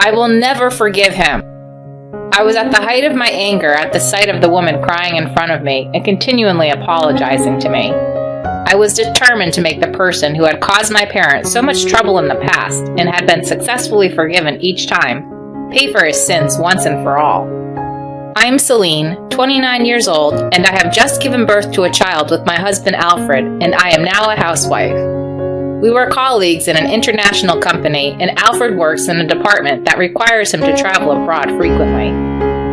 I will never forgive him. I was at the height of my anger at the sight of the woman crying in front of me and continually apologizing to me. I was determined to make the person who had caused my parents so much trouble in the past and had been successfully forgiven each time, pay for his sins once and for all. I am Celine, 29 years old, and I have just given birth to a child with my husband Alfred, and I am now a housewife. We were colleagues in an international company, and Alfred works in a department that requires him to travel abroad frequently.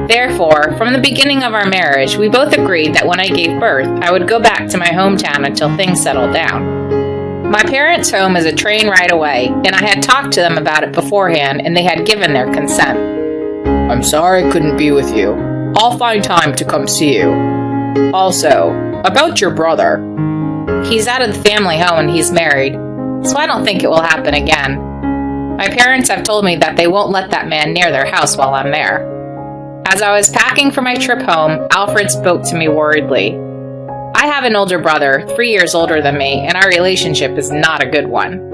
Therefore, from the beginning of our marriage, we both agreed that when I gave birth, I would go back to my hometown until things settled down. My parents' home is a train ride away, and I had talked to them about it beforehand, and they had given their consent. I'm sorry I couldn't be with you. I'll find time to come see you. Also, about your brother. He's out of the family home and he's married, so I don't think it will happen again. My parents have told me that they won't let that man near their house while I'm there. As I was packing for my trip home, Alfred spoke to me worriedly. I have an older brother, 3 years older than me, and our relationship is not a good one.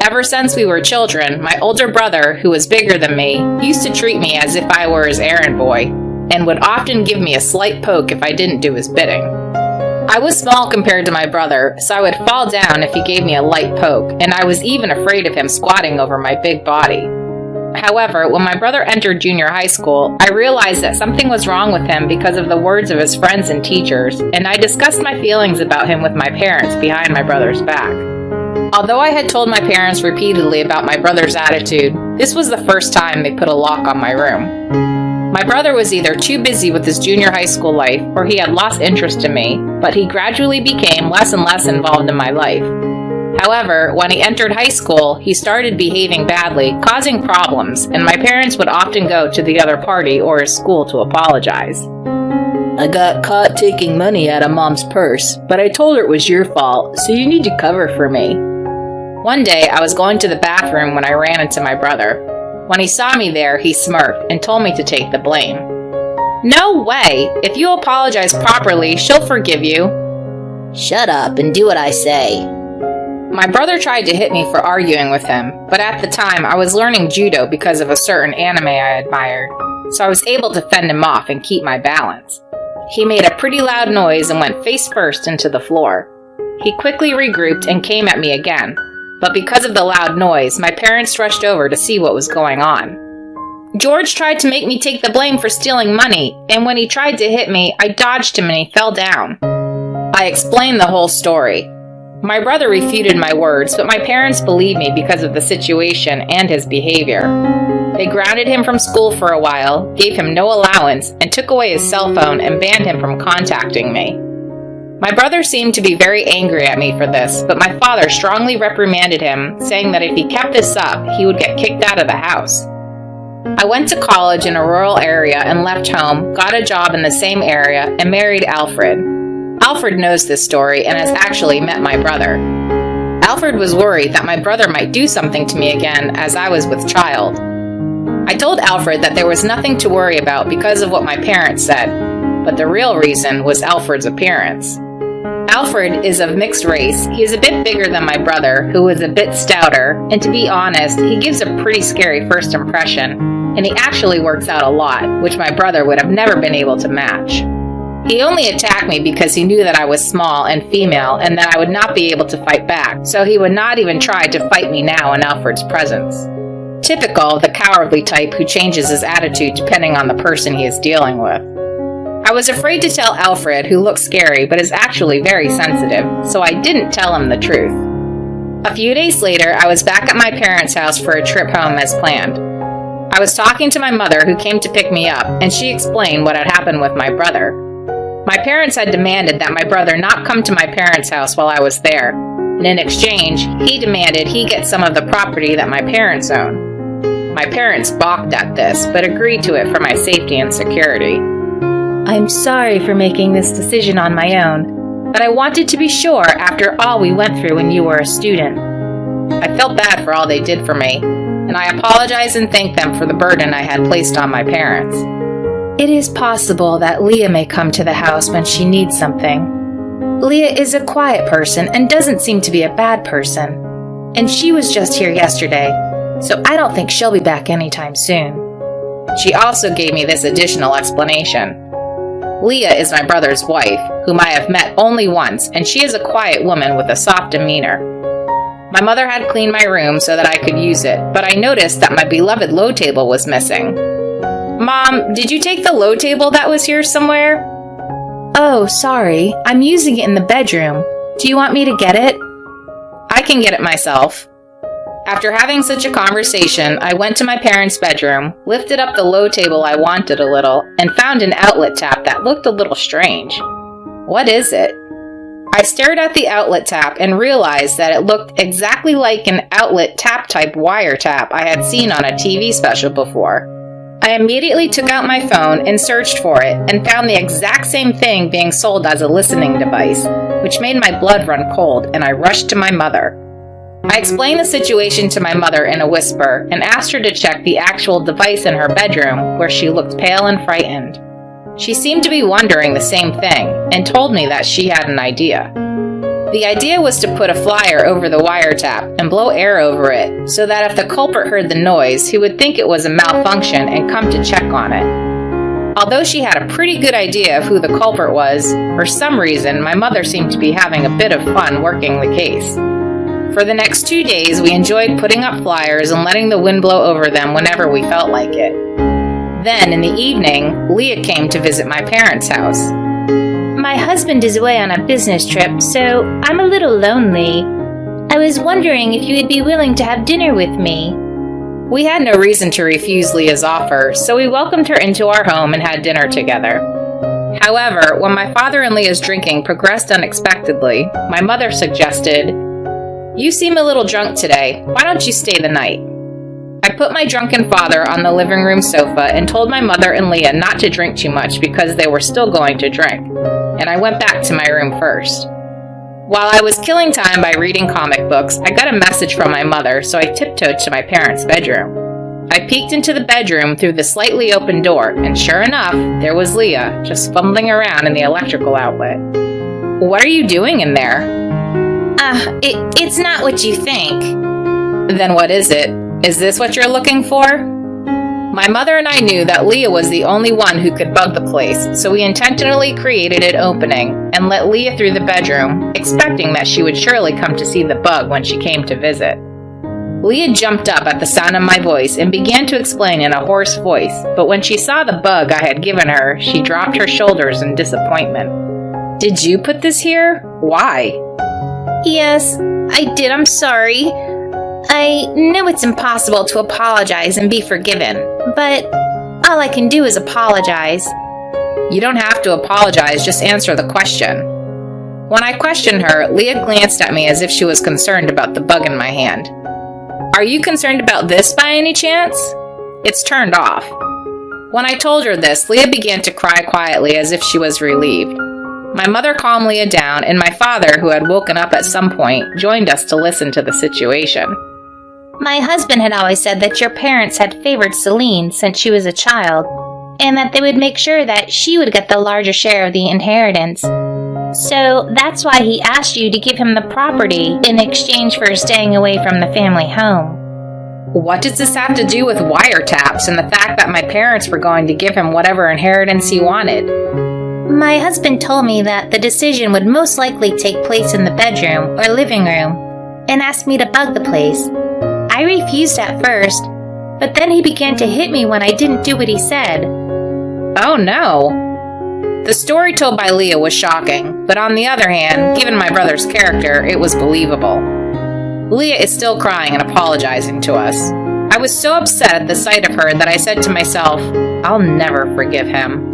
Ever since we were children, my older brother, who was bigger than me, used to treat me as if I were his errand boy, and would often give me a slight poke if I didn't do his bidding. I was small compared to my brother, so I would fall down if he gave me a light poke, and I was even afraid of him squatting over my big body. However, when my brother entered junior high school, I realized that something was wrong with him because of the words of his friends and teachers, and I discussed my feelings about him with my parents behind my brother's back. Although I had told my parents repeatedly about my brother's attitude, this was the first time they put a lock on my room. My brother was either too busy with his junior high school life or he had lost interest in me, but he gradually became less and less involved in my life. However, when he entered high school, he started behaving badly, causing problems, and my parents would often go to the other party or his school to apologize. I got caught taking money out of Mom's purse, but I told her it was your fault, so you need to cover for me. One day, I was going to the bathroom when I ran into my brother. When he saw me there, he smirked and told me to take the blame. No way! If you apologize properly, she'll forgive you. Shut up and do what I say. My brother tried to hit me for arguing with him, but at the time I was learning judo because of a certain anime I admired, so I was able to fend him off and keep my balance. He made a pretty loud noise and went face first into the floor. He quickly regrouped and came at me again, but because of the loud noise, my parents rushed over to see what was going on. George tried to make me take the blame for stealing money, and when he tried to hit me, I dodged him and he fell down. I explained the whole story. My brother refuted my words, but my parents believed me because of the situation and his behavior. They grounded him from school for a while, gave him no allowance, and took away his cell phone and banned him from contacting me. My brother seemed to be very angry at me for this, but my father strongly reprimanded him, saying that if he kept this up, he would get kicked out of the house. I went to college in a rural area and left home, got a job in the same area, and married Alfred. Alfred knows this story and has actually met my brother. Alfred was worried that my brother might do something to me again as I was with child. I told Alfred that there was nothing to worry about because of what my parents said, but the real reason was Alfred's appearance. Alfred is of mixed race. He is a bit bigger than my brother, who is a bit stouter, and to be honest, he gives a pretty scary first impression, and he actually works out a lot, which my brother would have never been able to match. He only attacked me because he knew that I was small and female and that I would not be able to fight back, so he would not even try to fight me now in Alfred's presence. Typical, the cowardly type who changes his attitude depending on the person he is dealing with. I was afraid to tell Alfred, who looks scary but is actually very sensitive, so I didn't tell him the truth. A few days later, I was back at my parents' house for a trip home as planned. I was talking to my mother, who came to pick me up, and she explained what had happened with my brother. My parents had demanded that my brother not come to my parents' house while I was there, and in exchange, he demanded he get some of the property that my parents own. My parents balked at this, but agreed to it for my safety and security. I'm sorry for making this decision on my own, but I wanted to be sure after all we went through when you were a student. I felt bad for all they did for me, and I apologized and thanked them for the burden I had placed on my parents. It is possible that Leah may come to the house when she needs something. Leah is a quiet person and doesn't seem to be a bad person. And she was just here yesterday, so I don't think she'll be back anytime soon. She also gave me this additional explanation. Leah is my brother's wife, whom I have met only once, and she is a quiet woman with a soft demeanor. My mother had cleaned my room so that I could use it, but I noticed that my beloved low table was missing. Mom, did you take the low table that was here somewhere? Oh, sorry. I'm using it in the bedroom. Do you want me to get it? I can get it myself. After having such a conversation, I went to my parents' bedroom, lifted up the low table I wanted a little, and found an outlet tap that looked a little strange. What is it? I stared at the outlet tap and realized that it looked exactly like an outlet tap type wiretap I had seen on a TV special before. I immediately took out my phone and searched for it and found the exact same thing being sold as a listening device, which made my blood run cold, and I rushed to my mother. I explained the situation to my mother in a whisper and asked her to check the actual device in her bedroom, where she looked pale and frightened. She seemed to be wondering the same thing and told me that she had an idea. The idea was to put a flyer over the wiretap and blow air over it so that if the culprit heard the noise, he would think it was a malfunction and come to check on it. Although she had a pretty good idea of who the culprit was, for some reason my mother seemed to be having a bit of fun working the case. For the next 2 days, we enjoyed putting up flyers and letting the wind blow over them whenever we felt like it. Then, in the evening, Leah came to visit my parents' house. My husband is away on a business trip, so I'm a little lonely. I was wondering if you would be willing to have dinner with me. We had no reason to refuse Leah's offer, so we welcomed her into our home and had dinner together. However, when my father and Leah's drinking progressed unexpectedly, my mother suggested, "You seem a little drunk today. Why don't you stay the night?" I put my drunken father on the living room sofa and told my mother and Leah not to drink too much because they were still going to drink, and I went back to my room first. While I was killing time by reading comic books, I got a message from my mother, so I tiptoed to my parents' bedroom. I peeked into the bedroom through the slightly open door, and sure enough, there was Leah, just fumbling around in the electrical outlet. "What are you doing in there?" It's not what you think." "Then what is it? Is this what you're looking for?" My mother and I knew that Leah was the only one who could bug the place, so we intentionally created an opening and let Leah through the bedroom, expecting that she would surely come to see the bug when she came to visit. Leah jumped up at the sound of my voice and began to explain in a hoarse voice, but when she saw the bug I had given her, she dropped her shoulders in disappointment. "Did you put this here? Why?" "Yes, I did. I'm sorry. I know it's impossible to apologize and be forgiven, but all I can do is apologize." "You don't have to apologize, just answer the question." When I questioned her, Leah glanced at me as if she was concerned about the bug in my hand. "Are you concerned about this by any chance? It's turned off." When I told her this, Leah began to cry quietly as if she was relieved. My mother calmed Leah down, and my father, who had woken up at some point, joined us to listen to the situation. "My husband had always said that your parents had favored Celine since she was a child, and that they would make sure that she would get the larger share of the inheritance. So that's why he asked you to give him the property in exchange for staying away from the family home." "What does this have to do with wiretaps and the fact that my parents were going to give him whatever inheritance he wanted?" "My husband told me that the decision would most likely take place in the bedroom or living room, and asked me to bug the place. I refused at first, but then he began to hit me when I didn't do what he said." "Oh no." The story told by Leah was shocking, but on the other hand, given my brother's character, it was believable. Leah is still crying and apologizing to us. I was so upset at the sight of her that I said to myself, I'll never forgive him.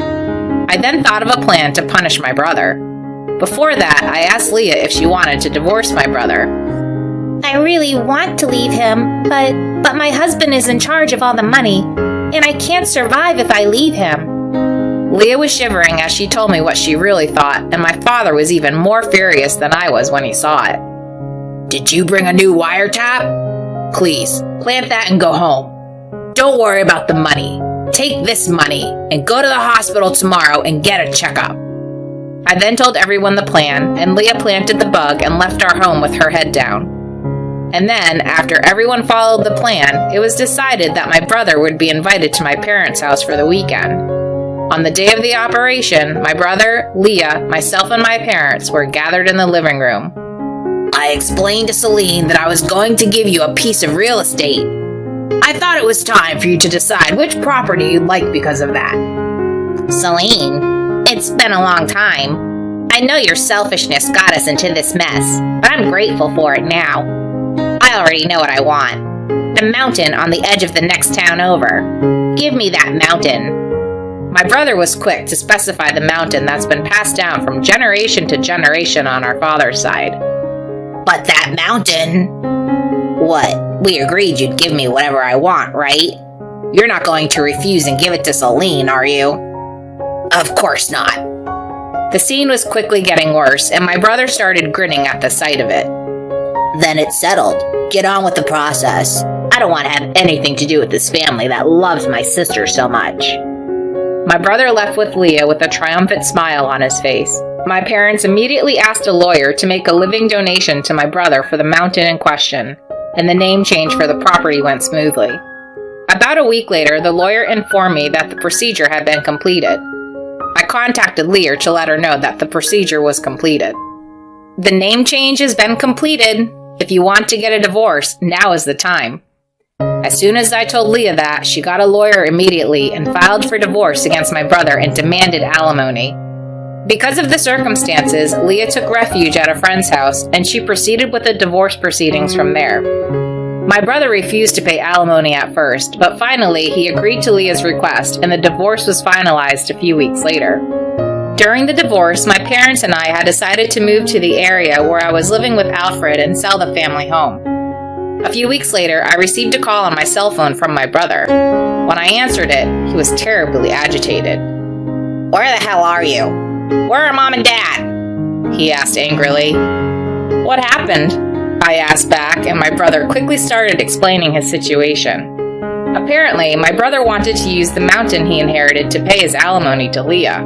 I then thought of a plan to punish my brother. Before that, I asked Leah if she wanted to divorce my brother. "I really want to leave him, but my husband is in charge of all the money, and I can't survive if I leave him." Leah was shivering as she told me what she really thought, and my father was even more furious than I was when he saw it. "Did you bring a new wiretap? Please, plant that and go home. Don't worry about the money. Take this money and go to the hospital tomorrow and get a checkup." I then told everyone the plan, and Leah planted the bug and left our home with her head down. And then, after everyone followed the plan, it was decided that my brother would be invited to my parents' house for the weekend. On the day of the operation, my brother, Leah, myself, and my parents were gathered in the living room. I explained to Celine that I was going to give you a piece of real estate. I thought it was time for you to decide which property you'd like because of that. Celine, it's been a long time. I know your selfishness got us into this mess, but I'm grateful for it now. I already know what I want. The mountain on the edge of the next town over. Give me that mountain. My brother was quick to specify the mountain that's been passed down from generation to generation on our father's side. But that mountain... What? We agreed you'd give me whatever I want, right? You're not going to refuse and give it to Celine, are you? Of course not. The scene was quickly getting worse, and my brother started grinning at the sight of it. Then it's settled. Get on with the process. I don't want to have anything to do with this family that loves my sister so much. My brother left with Leah with a triumphant smile on his face. My parents immediately asked a lawyer to make a living donation to my brother for the mountain in question, and the name change for the property went smoothly. About a week later, the lawyer informed me that the procedure had been completed. I contacted Leah to let her know that the procedure was completed. The name change has been completed. If you want to get a divorce, now is the time. As soon as I told Leah that, she got a lawyer immediately and filed for divorce against my brother and demanded alimony. Because of the circumstances, Leah took refuge at a friend's house, and she proceeded with the divorce proceedings from there. My brother refused to pay alimony at first, but finally he agreed to Leah's request, and the divorce was finalized a few weeks later. During the divorce, my parents and I had decided to move to the area where I was living with Alfred and sell the family home. A few weeks later, I received a call on my cell phone from my brother. When I answered it, he was terribly agitated. Where the hell are you? Where are Mom and Dad? He asked angrily. What happened? I asked back, and my brother quickly started explaining his situation. Apparently, my brother wanted to use the mountain he inherited to pay his alimony to Leah.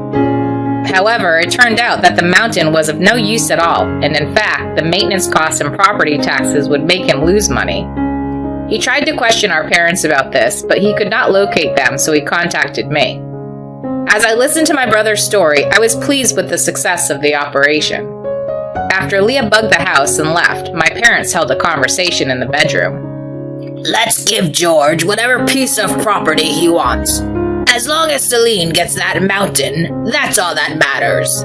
However, it turned out that the mountain was of no use at all, and in fact, the maintenance costs and property taxes would make him lose money. He tried to question our parents about this, but he could not locate them, so he contacted me. As I listened to my brother's story, I was pleased with the success of the operation. After Leah bugged the house and left, my parents held a conversation in the bedroom. Let's give George whatever piece of property he wants. As long as Celine gets that mountain, that's all that matters.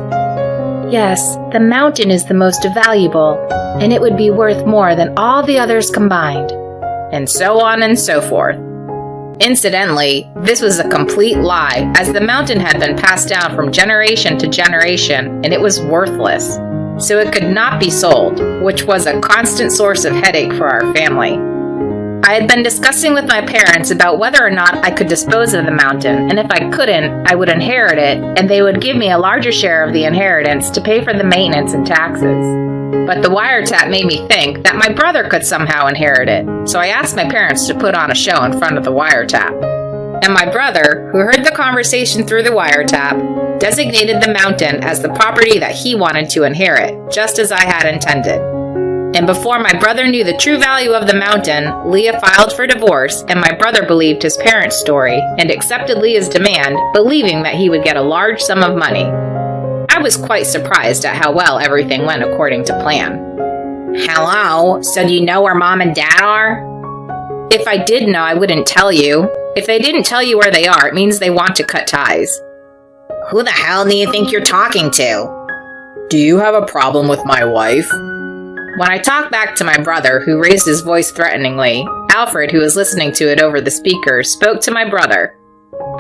Yes, the mountain is the most valuable, and it would be worth more than all the others combined. And so on and so forth. Incidentally, this was a complete lie, as the mountain had been passed down from generation to generation, and it was worthless. So it could not be sold, which was a constant source of headache for our family. I had been discussing with my parents about whether or not I could dispose of the mountain, and if I couldn't, I would inherit it, and they would give me a larger share of the inheritance to pay for the maintenance and taxes. But the wiretap made me think that my brother could somehow inherit it, so I asked my parents to put on a show in front of the wiretap. And my brother, who heard the conversation through the wiretap, designated the mountain as the property that he wanted to inherit, just as I had intended. And before my brother knew the true value of the mountain, Leah filed for divorce, and my brother believed his parents' story and accepted Leah's demand, believing that he would get a large sum of money. I was quite surprised at how well everything went according to plan. Hello? So do you know where Mom and Dad are? If I did know, I wouldn't tell you. If they didn't tell you where they are, it means they want to cut ties. Who the hell do you think you're talking to? Do you have a problem with my wife? When I talked back to my brother, who raised his voice threateningly, Alfred, who was listening to it over the speaker, spoke to my brother.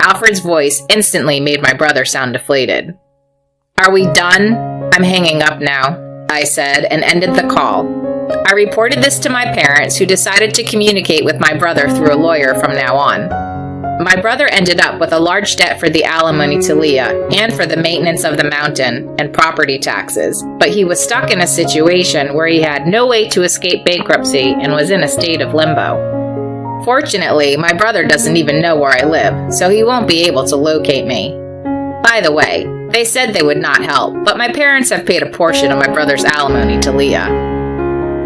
Alfred's voice instantly made my brother sound deflated. Are we done? I'm hanging up now, I said, and ended the call. I reported this to my parents, who decided to communicate with my brother through a lawyer from now on. My brother ended up with a large debt for the alimony to Leah and for the maintenance of the mountain and property taxes, but he was stuck in a situation where he had no way to escape bankruptcy and was in a state of limbo. Fortunately, my brother doesn't even know where I live, so he won't be able to locate me. By the way, they said they would not help, but my parents have paid a portion of my brother's alimony to Leah.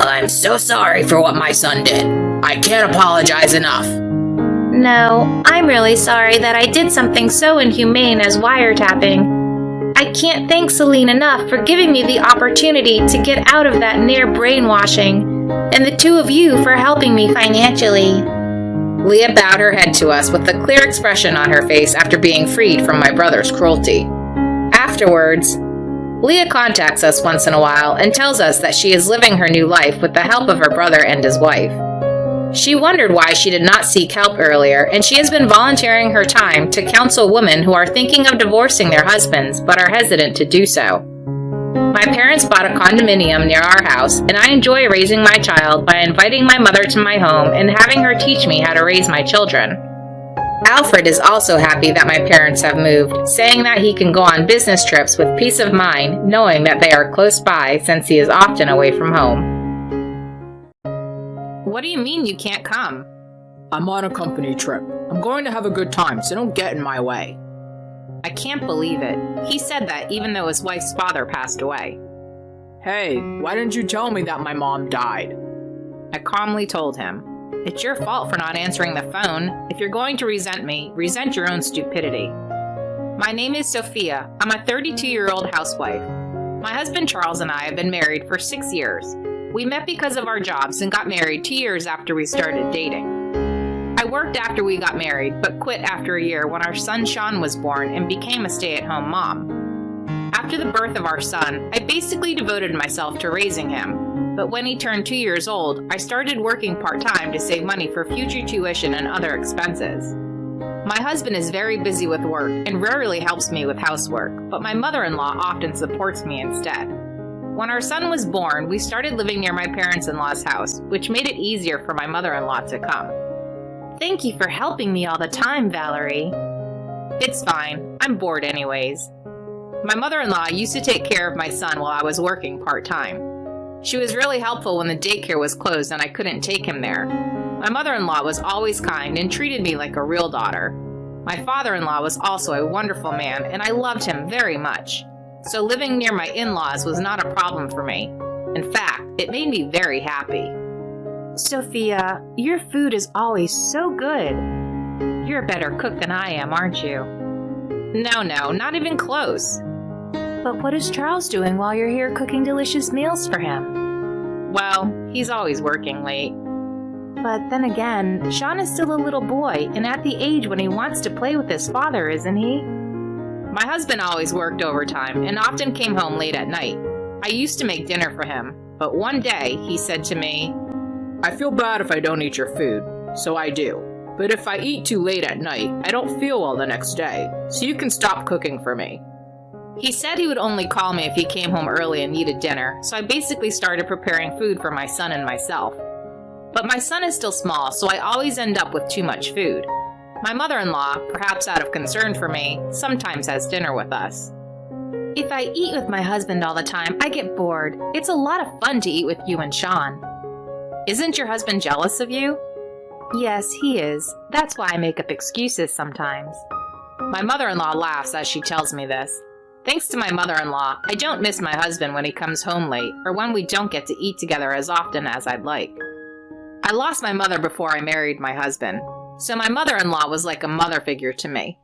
I'm so sorry for what my son did. I can't apologize enough. No, I'm really sorry that I did something so inhumane as wiretapping. I can't thank Celine enough for giving me the opportunity to get out of that near brainwashing, and the two of you for helping me financially. Leah bowed her head to us with a clear expression on her face after being freed from my brother's cruelty. Afterwards, Leah contacts us once in a while and tells us that she is living her new life with the help of her brother and his wife. She wondered why she did not seek help earlier, and she has been volunteering her time to counsel women who are thinking of divorcing their husbands but are hesitant to do so. My parents bought a condominium near our house, and I enjoy raising my child by inviting my mother to my home and having her teach me how to raise my children. Alfred is also happy that my parents have moved, saying that he can go on business trips with peace of mind, knowing that they are close by since he is often away from home. What do you mean you can't come? I'm on a company trip. I'm going to have a good time, so don't get in my way. I can't believe it. He said that even though his wife's father passed away. Hey, why didn't you tell me that my mom died? I calmly told him, "It's your fault for not answering the phone. If you're going to resent me, resent your own stupidity." My name is Sophia. I'm a 32-year-old housewife. My husband Charles and I have been married for 6 years. We met because of our jobs and got married 2 years after we started dating. I worked after we got married, but quit after a year when our son Sean was born and became a stay-at-home mom. After the birth of our son, I basically devoted myself to raising him. But when he turned 2 years old, I started working part-time to save money for future tuition and other expenses. My husband is very busy with work and rarely helps me with housework, but my mother-in-law often supports me instead. When our son was born, we started living near my parents-in-law's house, which made it easier for my mother-in-law to come. Thank you for helping me all the time, Valerie. It's fine. I'm bored anyways. My mother-in-law used to take care of my son while I was working part-time. She was really helpful when the daycare was closed and I couldn't take him there. My mother-in-law was always kind and treated me like a real daughter. My father-in-law was also a wonderful man, and I loved him very much. So living near my in-laws was not a problem for me. In fact, it made me very happy. Sophia, your food is always so good. You're a better cook than I am, aren't you? No, not even close. But what is Charles doing while you're here cooking delicious meals for him? Well, he's always working late. But then again, Sean is still a little boy and at the age when he wants to play with his father, isn't he? My husband always worked overtime and often came home late at night. I used to make dinner for him, but one day he said to me, I feel bad if I don't eat your food, so I do. But if I eat too late at night, I don't feel well the next day, so you can stop cooking for me. He said he would only call me if he came home early and needed dinner, so I basically started preparing food for my son and myself. But my son is still small, so I always end up with too much food. My mother-in-law, perhaps out of concern for me, sometimes has dinner with us. If I eat with my husband all the time, I get bored. It's a lot of fun to eat with you and Sean. Isn't your husband jealous of you? Yes, he is. That's why I make up excuses sometimes. My mother-in-law laughs as she tells me this. Thanks to my mother-in-law, I don't miss my husband when he comes home late or when we don't get to eat together as often as I'd like. I lost my mother before I married my husband, so my mother-in-law was like a mother figure to me.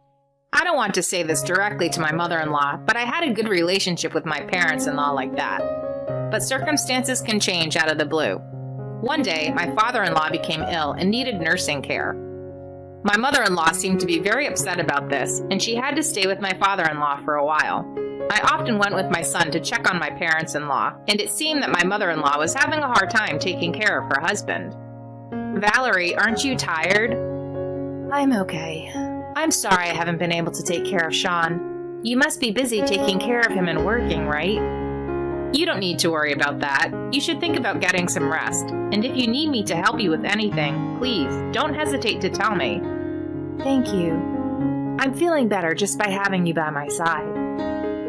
I don't want to say this directly to my mother-in-law, but I had a good relationship with my parents-in-law like that. But circumstances can change out of the blue. One day, my father-in-law became ill and needed nursing care. My mother-in-law seemed to be very upset about this, and she had to stay with my father-in-law for a while. I often went with my son to check on my parents-in-law, and it seemed that my mother-in-law was having a hard time taking care of her husband. Valerie, aren't you tired? I'm okay. I'm sorry I haven't been able to take care of Sean. You must be busy taking care of him and working, right? You don't need to worry about that. You should think about getting some rest. And if you need me to help you with anything, please, don't hesitate to tell me. Thank you. I'm feeling better just by having you by my side.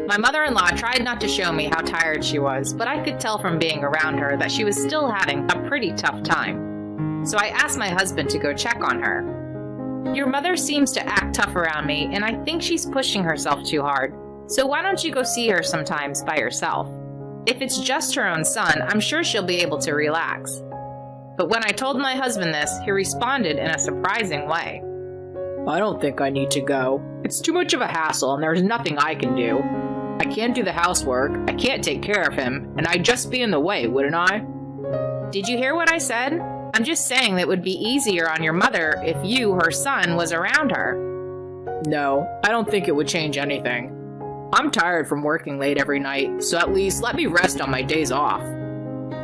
My mother-in-law tried not to show me how tired she was, but I could tell from being around her that she was still having a pretty tough time. So I asked my husband to go check on her. Your mother seems to act tough around me, and I think she's pushing herself too hard. So why don't you go see her sometimes by yourself? If it's just her own son, I'm sure she'll be able to relax. But when I told my husband this, he responded in a surprising way. I don't think I need to go. It's too much of a hassle and there's nothing I can do. I can't do the housework, I can't take care of him, and I'd just be in the way, wouldn't I? Did you hear what I said? I'm just saying that it would be easier on your mother if you, her son, was around her. No, I don't think it would change anything. I'm tired from working late every night, so at least let me rest on my days off.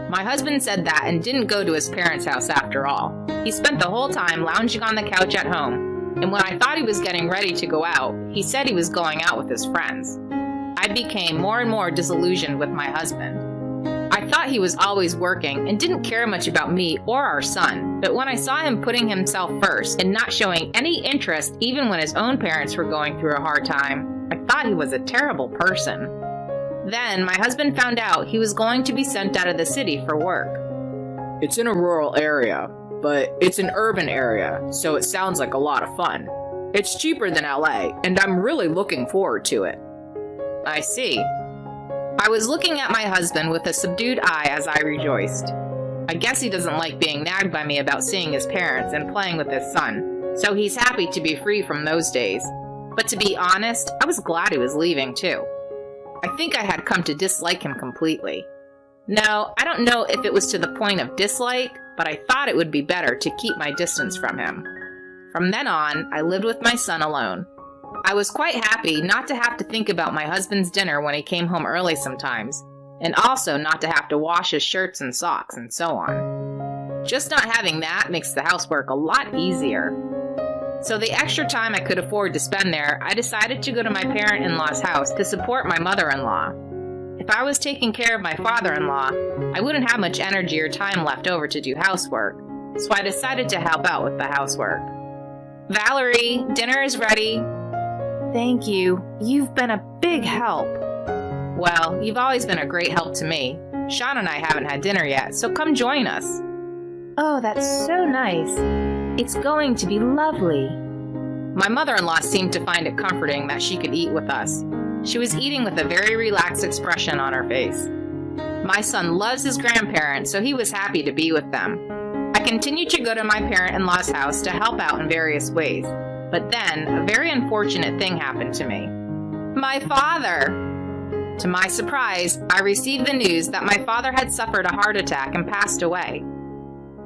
My husband said that and didn't go to his parents' house after all. He spent the whole time lounging on the couch at home, and when I thought he was getting ready to go out, he said he was going out with his friends. I became more and more disillusioned with my husband. I thought he was always working and didn't care much about me or our son, but when I saw him putting himself first and not showing any interest even when his own parents were going through a hard time, I thought he was a terrible person. Then my husband found out he was going to be sent out of the city for work. It's in a rural area, but it's an urban area, so it sounds like a lot of fun. It's cheaper than LA, and I'm really looking forward to it. I see. I was looking at my husband with a subdued eye as I rejoiced. I guess he doesn't like being nagged by me about seeing his parents and playing with his son, so he's happy to be free from those days. But to be honest, I was glad he was leaving too. I think I had come to dislike him completely. No, I don't know if it was to the point of dislike, but I thought it would be better to keep my distance from him. From then on, I lived with my son alone. I was quite happy not to have to think about my husband's dinner when he came home early sometimes, and also not to have to wash his shirts and socks and so on. Just not having that makes the housework a lot easier. So the extra time I could afford to spend there, I decided to go to my parent-in-law's house to support my mother-in-law. If I was taking care of my father-in-law, I wouldn't have much energy or time left over to do housework, so I decided to help out with the housework. Valerie, dinner is ready. Thank you. You've been a big help. Well, you've always been a great help to me. Sean and I haven't had dinner yet, so come join us. Oh, that's so nice. It's going to be lovely. My mother-in-law seemed to find it comforting that she could eat with us. She was eating with a very relaxed expression on her face. My son loves his grandparents, so he was happy to be with them. I continued to go to my parent-in-law's house to help out in various ways. But then, a very unfortunate thing happened to me. My father! To my surprise, I received the news that my father had suffered a heart attack and passed away.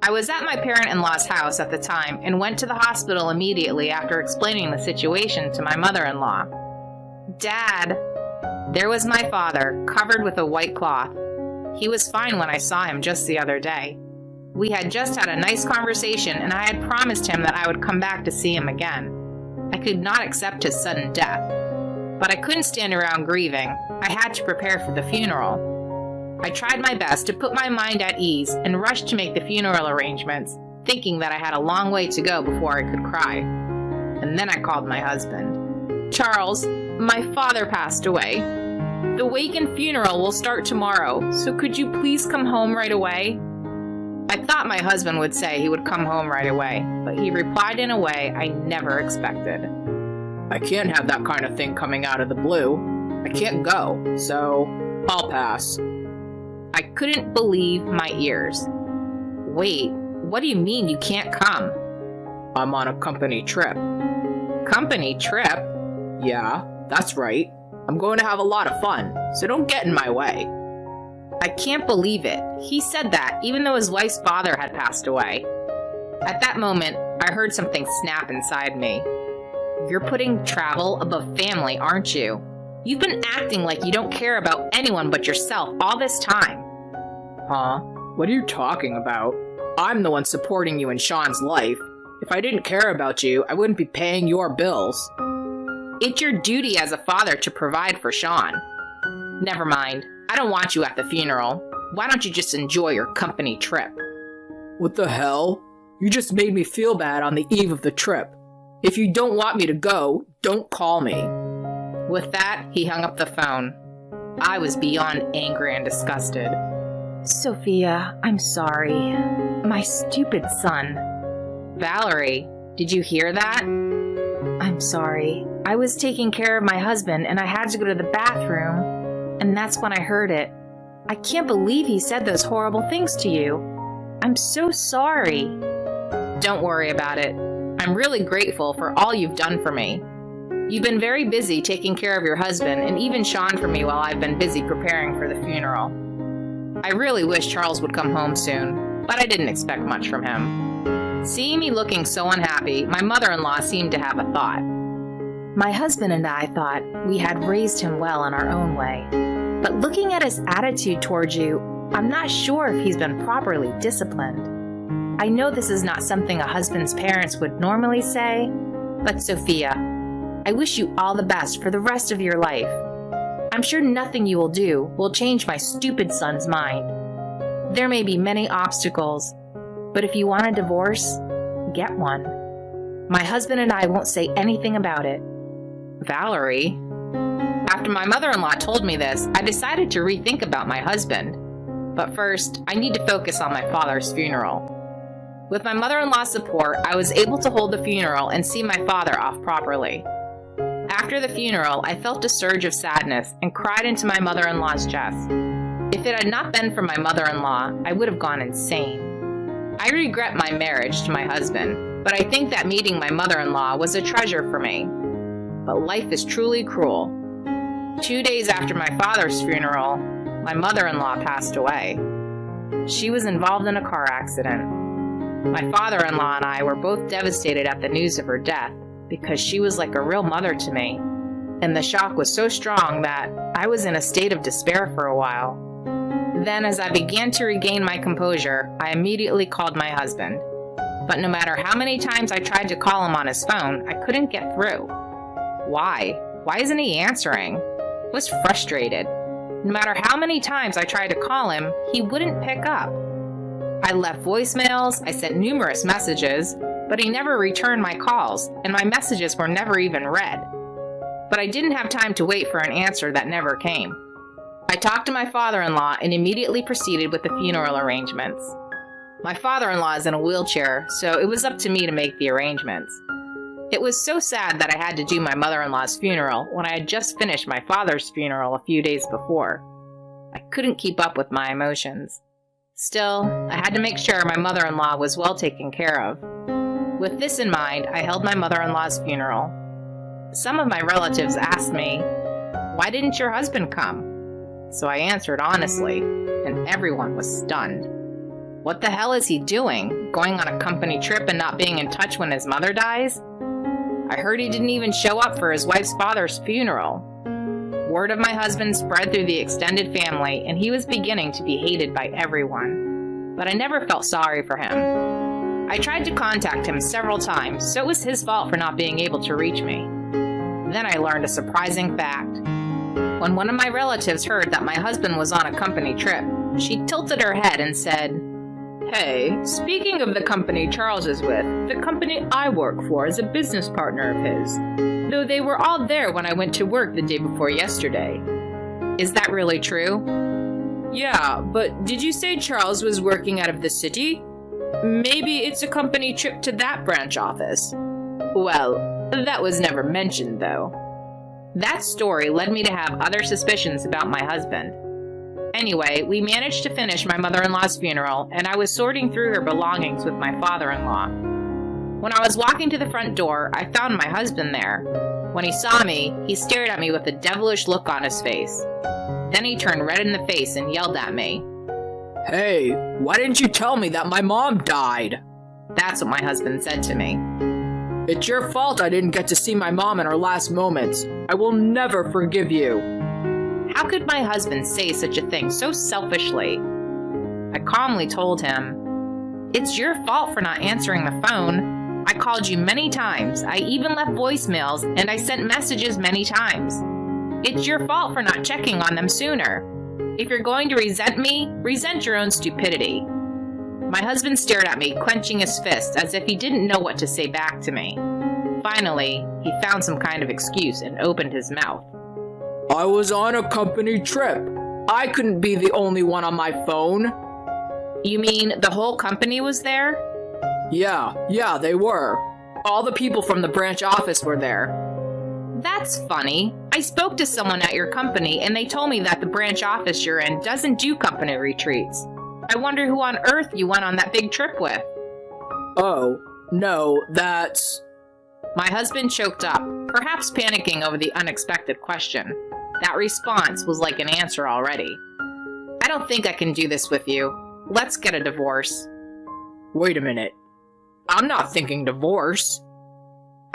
I was at my parent-in-law's house at the time and went to the hospital immediately after explaining the situation to my mother-in-law. Dad! There was my father, covered with a white cloth. He was fine when I saw him just the other day. We had just had a nice conversation and I had promised him that I would come back to see him again. I could not accept his sudden death. But I couldn't stand around grieving. I had to prepare for the funeral. I tried my best to put my mind at ease and rushed to make the funeral arrangements, thinking that I had a long way to go before I could cry. And then I called my husband. Charles, my father passed away. The wake and funeral will start tomorrow, so could you please come home right away? I thought my husband would say he would come home right away, but he replied in a way I never expected. I can't have that kind of thing coming out of the blue. I can't go, so I'll pass. I couldn't believe my ears. Wait, what do you mean you can't come? I'm on a company trip. Company trip? Yeah, that's right. I'm going to have a lot of fun, so don't get in my way. I can't believe it. He said that even though his wife's father had passed away. At that moment, I heard something snap inside me. You're putting travel above family, aren't you? You've been acting like you don't care about anyone but yourself all this time. Huh? What are you talking about? I'm the one supporting you in Sean's life. If I didn't care about you, I wouldn't be paying your bills. It's your duty as a father to provide for Sean. Never mind. I don't want you at the funeral. Why don't you just enjoy your company trip? What the hell? You just made me feel bad on the eve of the trip. If you don't want me to go, don't call me. With that, he hung up the phone. I was beyond angry and disgusted. Sophia, I'm sorry. My stupid son. Valerie, did you hear that? I'm sorry. I was taking care of my husband and I had to go to the bathroom. And that's when I heard it. I can't believe he said those horrible things to you. I'm so sorry. Don't worry about it. I'm really grateful for all you've done for me. You've been very busy taking care of your husband and even shone for me while I've been busy preparing for the funeral. I really wish Charles would come home soon, but I didn't expect much from him. Seeing me looking so unhappy, my mother-in-law seemed to have a thought. My husband and I thought we had raised him well in our own way, but looking at his attitude towards you, I'm not sure if he's been properly disciplined. I know this is not something a husband's parents would normally say, but Sophia, I wish you all the best for the rest of your life. I'm sure nothing you will do will change my stupid son's mind. There may be many obstacles, but if you want a divorce, get one. My husband and I won't say anything about it. Valerie? After my mother-in-law told me this, I decided to rethink about my husband. But first, I need to focus on my father's funeral. With my mother-in-law's support, I was able to hold the funeral and see my father off properly. After the funeral, I felt a surge of sadness and cried into my mother-in-law's chest. If it had not been for my mother-in-law, I would have gone insane. I regret my marriage to my husband, but I think that meeting my mother-in-law was a treasure for me. But life is truly cruel. 2 days after my father's funeral, my mother-in-law passed away. She was involved in a car accident. My father-in-law and I were both devastated at the news of her death because she was like a real mother to me, and the shock was so strong that I was in a state of despair for a while. Then, as I began to regain my composure, I immediately called my husband. But no matter how many times I tried to call him on his phone, I couldn't get through. Why? Why isn't he answering? I was frustrated. No matter how many times I tried to call him, he wouldn't pick up. I left voicemails, I sent numerous messages, but he never returned my calls, and my messages were never even read. But I didn't have time to wait for an answer that never came. I talked to my father-in-law and immediately proceeded with the funeral arrangements. My father-in-law is in a wheelchair, so it was up to me to make the arrangements. It was so sad that I had to do my mother-in-law's funeral when I had just finished my father's funeral a few days before. I couldn't keep up with my emotions. Still, I had to make sure my mother-in-law was well taken care of. With this in mind, I held my mother-in-law's funeral. Some of my relatives asked me, "Why didn't your husband come?" So I answered honestly, and everyone was stunned. What the hell is he doing? Going on a company trip and not being in touch when his mother dies? I heard he didn't even show up for his wife's father's funeral. Word of my husband spread through the extended family, and he was beginning to be hated by everyone. But I never felt sorry for him. I tried to contact him several times, so it was his fault for not being able to reach me. Then I learned a surprising fact. When one of my relatives heard that my husband was on a company trip, she tilted her head and said, "Hey, speaking of the company Charles is with, the company I work for is a business partner of his, though they were all there when I went to work the day before yesterday." Is that really true? Yeah, but did you say Charles was working out of the city? Maybe it's a company trip to that branch office. Well, that was never mentioned, though. That story led me to have other suspicions about my husband. Anyway, we managed to finish my mother-in-law's funeral, and I was sorting through her belongings with my father-in-law. When I was walking to the front door, I found my husband there. When he saw me, he stared at me with a devilish look on his face. Then he turned red in the face and yelled at me. Hey, why didn't you tell me that my mom died? That's what my husband said to me. It's your fault I didn't get to see my mom in her last moments. I will never forgive you. How could my husband say such a thing so selfishly? I calmly told him, "It's your fault for not answering the phone. I called you many times. I even left voicemails, and I sent messages many times. It's your fault for not checking on them sooner. If you're going to resent me, resent your own stupidity." My husband stared at me, clenching his fist as if he didn't know what to say back to me. Finally, he found some kind of excuse and opened his mouth. I was on a company trip. I couldn't be the only one on my phone. You mean the whole company was there? Yeah, they were. All the people from the branch office were there. That's funny. I I spoke to someone at your company and they told me that the branch office you're in doesn't do company retreats. I wonder who on earth you went on that big trip with. Oh, no, that's... My husband choked up, perhaps panicking over the unexpected question. That response was like an answer already. I don't think I can do this with you. Let's get a divorce. Wait a minute. I'm not thinking divorce.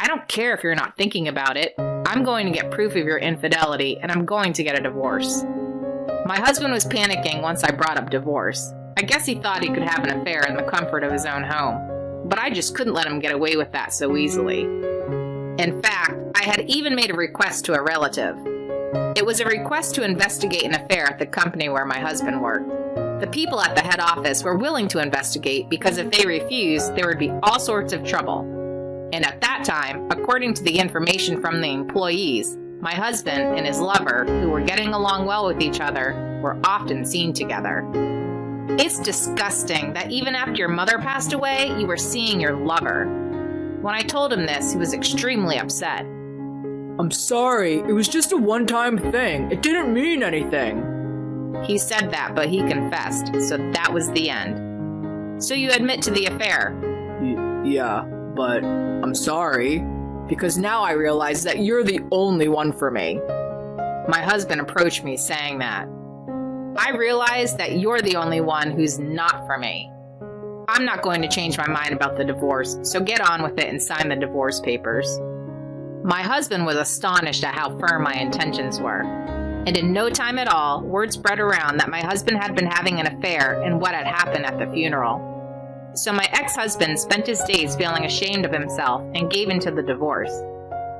I don't care if you're not thinking about it. I'm going to get proof of your infidelity, and I'm going to get a divorce. My husband was panicking once I brought up divorce. I guess he thought he could have an affair in the comfort of his own home. But I just couldn't let him get away with that so easily. In fact, I had even made a request to a relative. It was a request to investigate an affair at the company where my husband worked. The people at the head office were willing to investigate because if they refused, there would be all sorts of trouble. And at that time, according to the information from the employees, my husband and his lover, who were getting along well with each other, were often seen together. It's disgusting that even after your mother passed away, you were seeing your lover. When I told him this, he was extremely upset. I'm sorry, it was just a one-time thing. It didn't mean anything. He said that, but he confessed, so that was the end. So you admit to the affair? Yeah, but I'm sorry, because now I realize that you're the only one for me. My husband approached me saying that. I realize that you're the only one who's not for me. I'm not going to change my mind about the divorce, so get on with it and sign the divorce papers. My husband was astonished at how firm my intentions were. And in no time at all, word spread around that my husband had been having an affair and what had happened at the funeral. So my ex-husband spent his days feeling ashamed of himself and gave in to the divorce.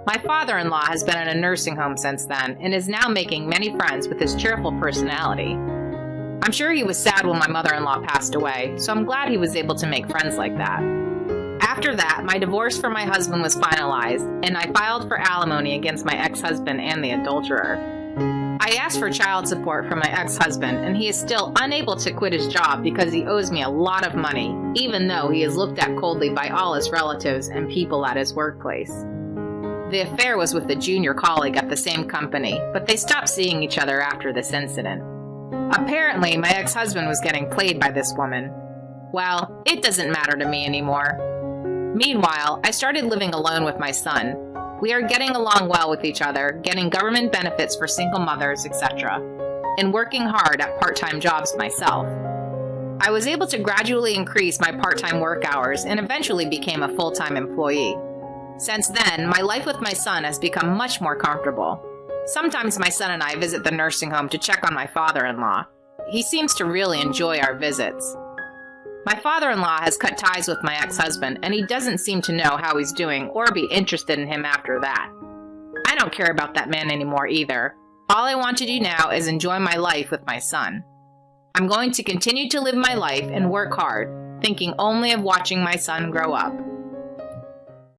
My father-in-law has been in a nursing home since then and is now making many friends with his cheerful personality. I'm sure he was sad when my mother-in-law passed away, so I'm glad he was able to make friends like that. After that, my divorce from my husband was finalized, and I filed for alimony against my ex-husband and the adulterer. I asked for child support from my ex-husband, and he is still unable to quit his job because he owes me a lot of money, even though he is looked at coldly by all his relatives and people at his workplace. The affair was with a junior colleague at the same company, but they stopped seeing each other after this incident. Apparently, my ex-husband was getting played by this woman. Well, it doesn't matter to me anymore. Meanwhile, I started living alone with my son. We are getting along well with each other, getting government benefits for single mothers, etc., and working hard at part-time jobs myself. I was able to gradually increase my part-time work hours and eventually became a full-time employee. Since then, my life with my son has become much more comfortable. Sometimes my son and I visit the nursing home to check on my father-in-law. He seems to really enjoy our visits. My father-in-law has cut ties with my ex-husband, and he doesn't seem to know how he's doing or be interested in him after that. I don't care about that man anymore either. All I want to do now is enjoy my life with my son. I'm going to continue to live my life and work hard, thinking only of watching my son grow up.